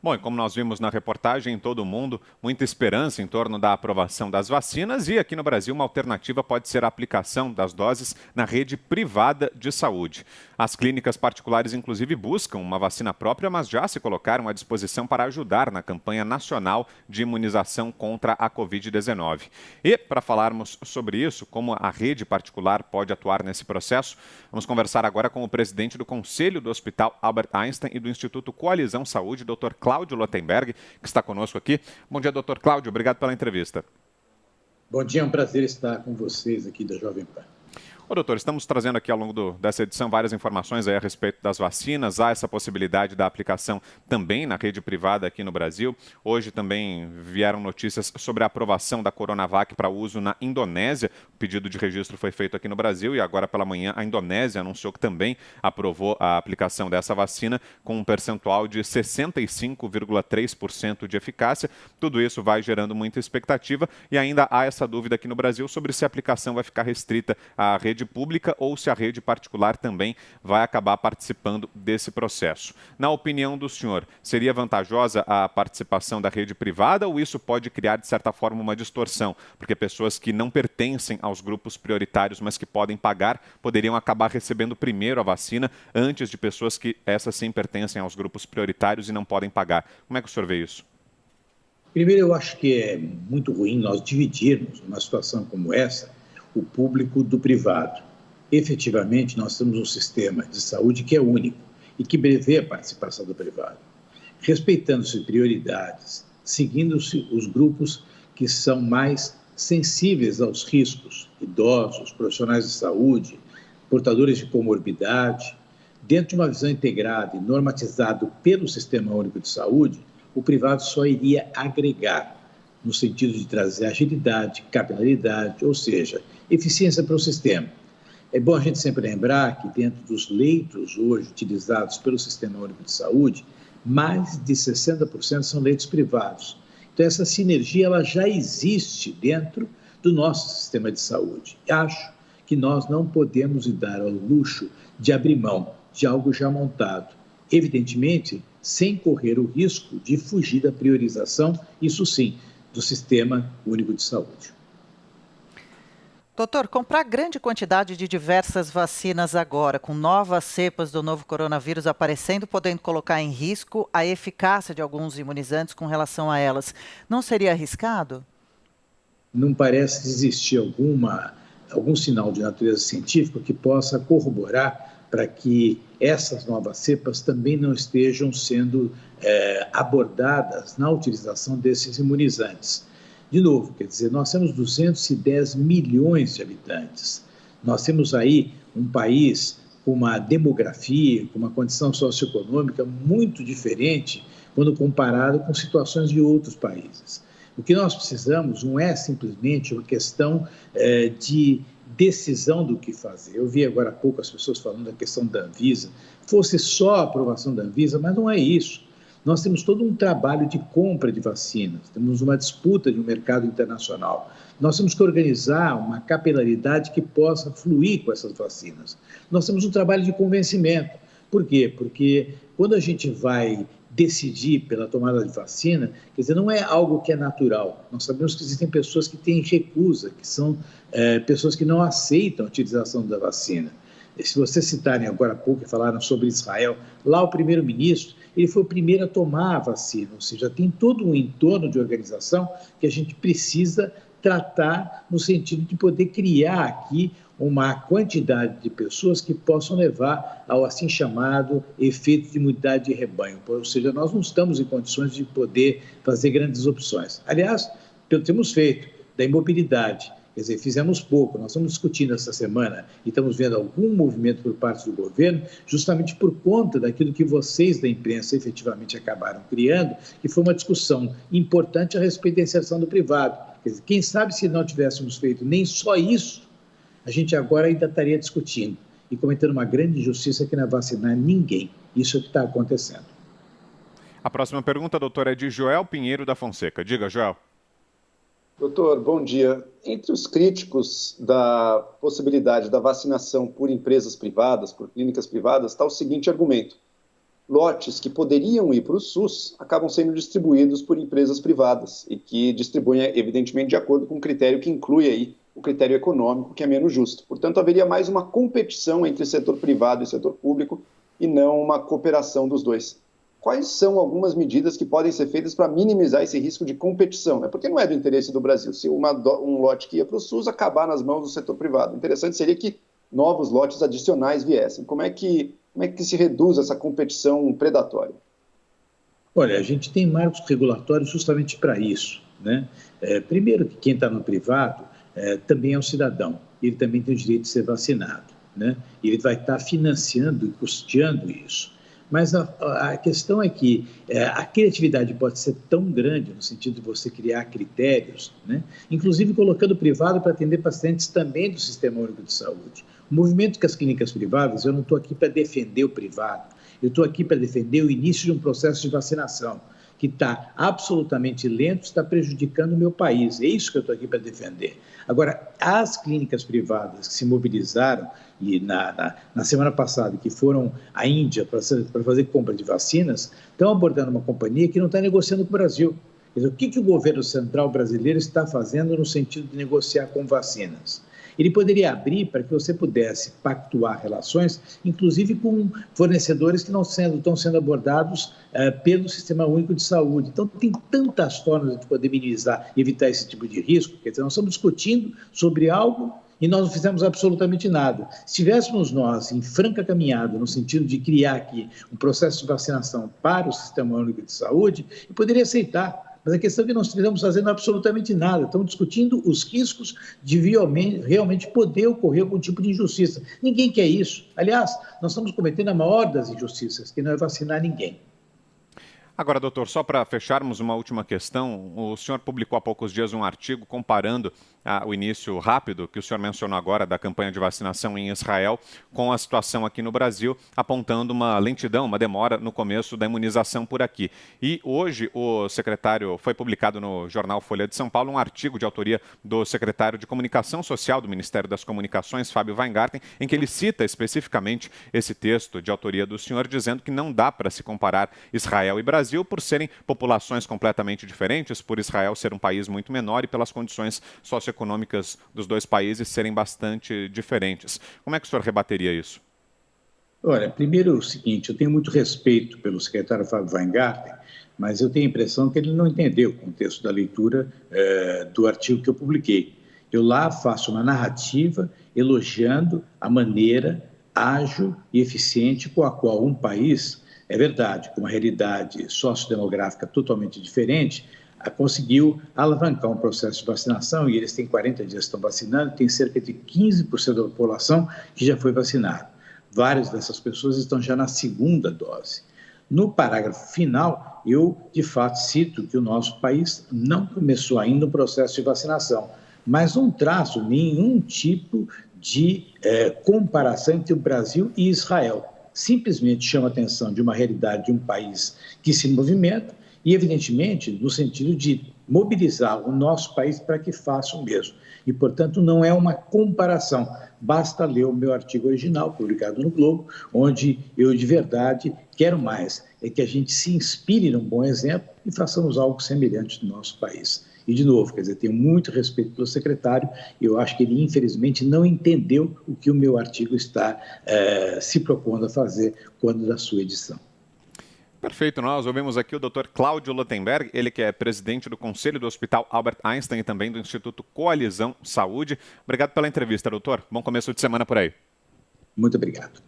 Bom, e como nós vimos na reportagem, em todo o mundo, muita esperança em torno da aprovação das vacinas e aqui no Brasil uma alternativa pode ser a aplicação das doses na rede privada de saúde. As clínicas particulares, inclusive, buscam uma vacina própria, mas já se colocaram à disposição para ajudar na campanha nacional de imunização contra a Covid-19. E, para falarmos sobre isso, como a rede particular pode atuar nesse processo, vamos conversar agora com o presidente do Conselho do Hospital Albert Einstein e do Instituto Coalizão Saúde, Dr. Cláudio Lotenberg, que está conosco aqui. Bom dia, doutor Cláudio. Obrigado pela entrevista. Bom dia, é um prazer estar com vocês aqui da Jovem Pan. Ô, doutor, estamos trazendo aqui ao longo dessa edição várias informações aí a respeito das vacinas. Há essa possibilidade da aplicação também na rede privada aqui no Brasil. Hoje também vieram notícias sobre a aprovação da Coronavac para uso na Indonésia. O pedido de registro foi feito aqui no Brasil e agora pela manhã a Indonésia anunciou que também aprovou a aplicação dessa vacina com um percentual de 65,3% de eficácia. Tudo isso vai gerando muita expectativa e ainda há essa dúvida aqui no Brasil sobre se a aplicação vai ficar restrita à rede pública ou se a rede particular também vai acabar participando desse processo. Na opinião do senhor, seria vantajosa a participação da rede privada ou isso pode criar, de certa forma, uma distorção? Porque pessoas que não pertencem aos grupos prioritários, mas que podem pagar, poderiam acabar recebendo primeiro a vacina antes de pessoas que, essas sim, pertencem aos grupos prioritários e não podem pagar. Como é que o senhor vê isso? Primeiro, eu acho que é muito ruim nós dividirmos, numa situação como essa, o público do privado. Efetivamente, nós temos um sistema de saúde que é único e que prevê a participação do privado, respeitando-se prioridades, seguindo-se os grupos que são mais sensíveis aos riscos, idosos, profissionais de saúde, portadores de comorbidade. Dentro de uma visão integrada e normatizada pelo Sistema Único de Saúde, o privado só iria agregar, no sentido de trazer agilidade, capilaridade, ou seja, eficiência para o sistema. É bom a gente sempre lembrar que dentro dos leitos hoje utilizados pelo Sistema Único de Saúde, mais de 60% são leitos privados. Então essa sinergia ela já existe dentro do nosso sistema de saúde. Acho que nós não podemos dar ao luxo de abrir mão de algo já montado. Evidentemente, sem correr o risco de fugir da priorização, isso sim, do Sistema Único de Saúde. Doutor, comprar grande quantidade de diversas vacinas agora, com novas cepas do novo coronavírus aparecendo, podendo colocar em risco a eficácia de alguns imunizantes com relação a elas, não seria arriscado? Não parece existir algum sinal de natureza científica que possa corroborar para que essas novas cepas também não estejam sendo abordadas na utilização desses imunizantes. De novo, quer dizer, nós temos 210 milhões de habitantes. Nós temos aí um país com uma demografia, com uma condição socioeconômica muito diferente quando comparado com situações de outros países. O que nós precisamos não é simplesmente uma questão de decisão do que fazer. Eu vi agora há pouco as pessoas falando da questão da Anvisa. Fosse só a aprovação da Anvisa, mas não é isso. Nós temos todo um trabalho de compra de vacinas, temos uma disputa de um mercado internacional. Nós temos que organizar uma capilaridade que possa fluir com essas vacinas. Nós temos um trabalho de convencimento. Por quê? Porque quando a gente vai decidir pela tomada de vacina, quer dizer, não é algo que é natural. Nós sabemos que existem pessoas que têm recusa, que são pessoas que não aceitam a utilização da vacina. Se vocês citarem agora há pouco e falaram sobre Israel, lá o primeiro-ministro, ele foi o primeiro a tomar a vacina, ou seja, tem todo um entorno de organização que a gente precisa tratar no sentido de poder criar aqui uma quantidade de pessoas que possam levar ao assim chamado efeito de imunidade de rebanho, ou seja, nós não estamos em condições de poder fazer grandes opções. Aliás, temos feito da imobilidade. Quer dizer, fizemos pouco. Nós estamos discutindo essa semana e estamos vendo algum movimento por parte do governo, justamente por conta daquilo que vocês da imprensa efetivamente acabaram criando, que foi uma discussão importante a respeito da inserção do privado. Quer dizer, quem sabe se não tivéssemos feito nem só isso, a gente agora ainda estaria discutindo e cometendo uma grande injustiça que não é vacinar ninguém. Isso é o que está acontecendo. A próxima pergunta, doutor, é de Joel Pinheiro da Fonseca. Diga, Joel. Doutor, bom dia. Entre os críticos da possibilidade da vacinação por empresas privadas, por clínicas privadas, está o seguinte argumento. lotes que poderiam ir para o SUS acabam sendo distribuídos por empresas privadas e que distribuem, evidentemente, de acordo com um critério que inclui aí o critério econômico, que é menos justo. Portanto, haveria mais uma competição entre setor privado e setor público e não uma cooperação dos dois. Quais são algumas medidas que podem ser feitas para minimizar esse risco de competição? Né? Porque não é do interesse do Brasil, se um lote que ia para o SUS acabar nas mãos do setor privado. O interessante seria que novos lotes adicionais viessem. Como é que se reduz essa competição predatória? Olha, a gente tem marcos regulatórios justamente para isso, né? Primeiro que quem está no privado também é um cidadão, ele também tem o direito de ser vacinado, né? Ele vai estar financiando e custeando isso. Mas a questão é que a criatividade pode ser tão grande no sentido de você criar critérios, né? Inclusive colocando o privado para atender pacientes também do Sistema Único de Saúde. O movimento com as clínicas privadas, eu não estou aqui para defender o privado, eu estou aqui para defender o início de um processo de vacinação que está absolutamente lento, está prejudicando o meu país. É isso que eu estou aqui para defender. Agora, as clínicas privadas que se mobilizaram e na semana passada, que foram à Índia para fazer compra de vacinas, estão abordando uma companhia que não está negociando com o Brasil. Quer dizer, o que o governo central brasileiro está fazendo no sentido de negociar com vacinas? Ele poderia abrir para que você pudesse pactuar relações, inclusive com fornecedores que não estão sendo abordados pelo Sistema Único de Saúde. Então, tem tantas formas de poder minimizar e evitar esse tipo de risco. Quer dizer, nós estamos discutindo sobre algo e nós não fizemos absolutamente nada. Se estivéssemos nós em franca caminhada, no sentido de criar aqui um processo de vacinação para o Sistema Único de Saúde, eu poderia aceitar. Mas a questão é que nós não estamos fazendo absolutamente nada, estamos discutindo os riscos de realmente poder ocorrer algum tipo de injustiça. Ninguém quer isso. Aliás, nós estamos cometendo a maior das injustiças, que não é vacinar ninguém. Agora, doutor, só para fecharmos uma última questão, o senhor publicou há poucos dias um artigo comparando o início rápido, que o senhor mencionou agora, da campanha de vacinação em Israel, com a situação aqui no Brasil, apontando uma lentidão, uma demora no começo da imunização por aqui. E hoje foi publicado no jornal Folha de São Paulo um artigo de autoria do secretário de Comunicação Social do Ministério das Comunicações, Fábio Weingarten, em que ele cita especificamente esse texto de autoria do senhor, dizendo que não dá para se comparar Israel e Brasil por serem populações completamente diferentes, por Israel ser um país muito menor e pelas condições socioeconômicas dos dois países serem bastante diferentes. Como é que o senhor rebateria isso? Olha, primeiro o seguinte, eu tenho muito respeito pelo secretário Fábio Weingarten, mas eu tenho a impressão que ele não entendeu o contexto da leitura do artigo que eu publiquei. Eu lá faço uma narrativa elogiando a maneira ágil e eficiente com a qual um país, é verdade, com uma realidade sociodemográfica totalmente diferente, conseguiu alavancar um processo de vacinação, e eles têm 40 dias que estão vacinando, tem cerca de 15% da população que já foi vacinada. Várias dessas pessoas estão já na segunda dose. No parágrafo final, eu, de fato, cito que o nosso país não começou ainda o processo de vacinação, mas não traço nenhum tipo de comparação entre o Brasil e Israel. Simplesmente chama a atenção de uma realidade de um país que se movimenta e, evidentemente, no sentido de mobilizar o nosso país para que faça o mesmo. E, portanto, não é uma comparação. Basta ler o meu artigo original, publicado no Globo, onde eu, de verdade, quero mais. É que a gente se inspire num bom exemplo e façamos algo semelhante no nosso país. E, de novo, quer dizer, tenho muito respeito pelo secretário, eu acho que ele, infelizmente, não entendeu o que o meu artigo está se propondo a fazer quando da sua edição. Perfeito, nós ouvimos aqui o Dr. Cláudio Luttenberg, ele que é presidente do Conselho do Hospital Albert Einstein e também do Instituto Coalizão Saúde. Obrigado pela entrevista, doutor. Bom começo de semana por aí. Muito obrigado.